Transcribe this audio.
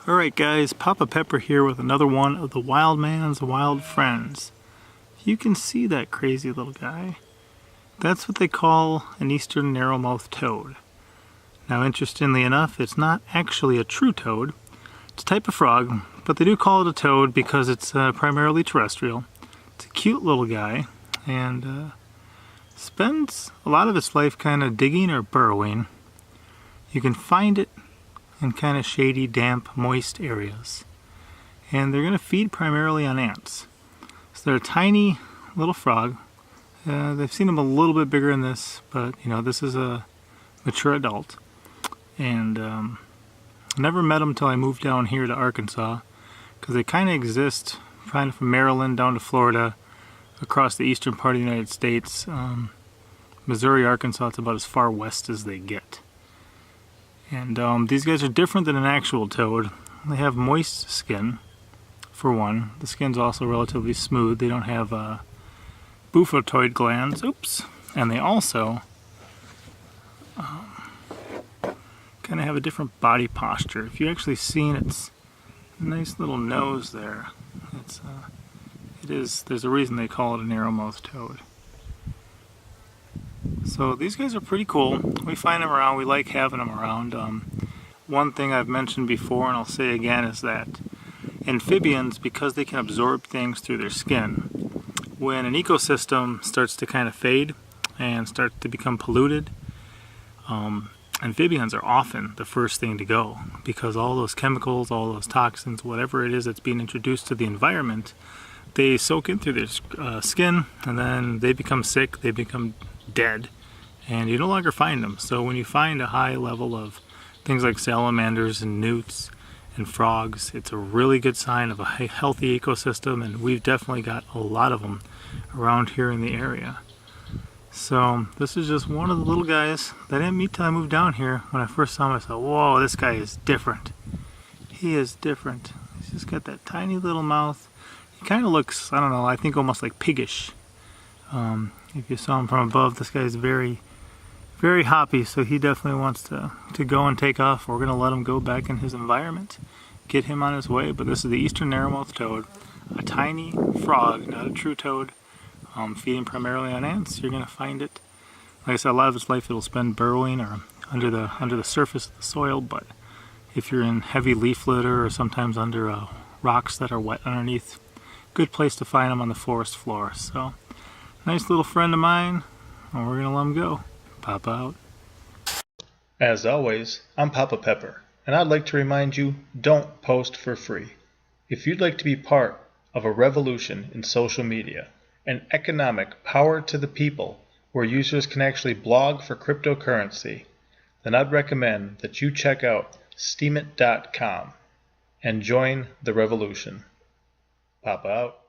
Alright guys, Papa Pepper here with another one of the Wild Man's Wild Friends. You can see that crazy little guy. That's what they call an eastern narrowmouth toad. Now interestingly enough, it's not actually a true toad. It's a type of frog, but they do call it a toad because it's primarily terrestrial. It's a cute little guy and spends a lot of its life kind of digging or burrowing. You can find it in kind of shady, damp, moist areas. And they're going to feed primarily on ants. So they're a tiny little frog. They've seen them a little bit bigger than this, but you know, this is a mature adult. And I never met them until I moved down here to Arkansas, because they kind of exist kind of from Maryland down to Florida, across the eastern part of the United States. Missouri, Arkansas, it's about as far west as they get. And these guys are different than an actual toad. They have moist skin, for one. The skin's also relatively smooth. They don't have buffotoid glands. Oops. And they also kind of have a different body posture. If you actually seen its nice little nose there, there's a reason they call it a narrowmouth toad. So these guys are pretty cool. We find them around. We like having them around. One thing I've mentioned before, and I'll say again, is that amphibians, because they can absorb things through their skin, when an ecosystem starts to kind of fade and start to become polluted, amphibians are often the first thing to go, because all those chemicals, all those toxins, whatever it is that's being introduced to the environment, they soak in through their skin, and then they become sick, they become dead, and you no longer find them. So when you find a high level of things like salamanders and newts and frogs, it's a really good sign of a healthy ecosystem, and we've definitely got a lot of them around here in the area. So this is just one of the little guys that I didn't meet till I moved down here. When I first saw him, I thought, whoa, this guy is different. He is different. He's just got that tiny little mouth. He kind of looks, I don't know, I think almost like piggish. If you saw him from above, this guy is very, very hoppy, so he definitely wants to go and take off. We're going to let him go back in his environment, get him on his way. But this is the eastern narrowmouth toad, a tiny frog, not a true toad, feeding primarily on ants. You're going to find it, like I said, a lot of its life it'll spend burrowing or under the surface of the soil. But if you're in heavy leaf litter or sometimes under rocks that are wet underneath, good place to find them on the forest floor. So nice little friend of mine, and we're going to let him go. Papa out. As always, I'm Papa Pepper, and I'd like to remind you, don't post for free. If you'd like to be part of a revolution in social media, an economic power to the people where users can actually blog for cryptocurrency, then I'd recommend that you check out Steemit.com and join the revolution. Papa out.